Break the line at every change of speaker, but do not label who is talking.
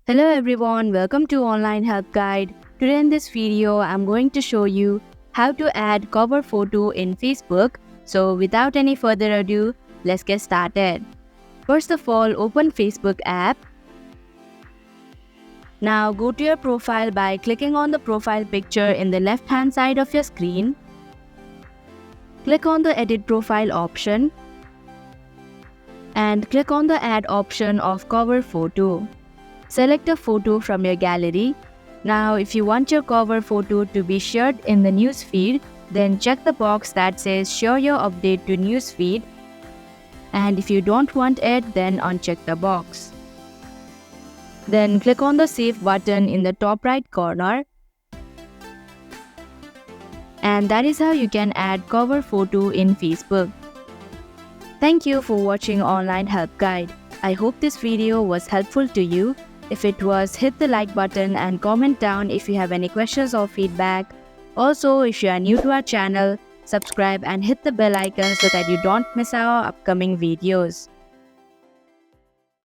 Hello everyone, welcome to Online Help Guide. Today in this video, I'm going to show you how to add cover photo in Facebook. So without any further ado, let's get started. First of all, open Facebook app. Now go to your profile by clicking on the profile picture in the left hand side of your screen. Click on the edit profile option and click on the add option of cover photo. Select a photo from your gallery. Now, if you want your cover photo to be shared in the newsfeed, then check the box that says share your update to newsfeed. And if you don't want it, then uncheck the box. Then click on the save button in the top right corner. And that is how you can add cover photo in Facebook. Thank you for watching Online Help Guide. I hope this video was helpful to you. If it was, hit the like button and comment down if you have any questions or feedback. Also, if you are new to our channel, subscribe and hit the bell icon so that you don't miss our upcoming videos.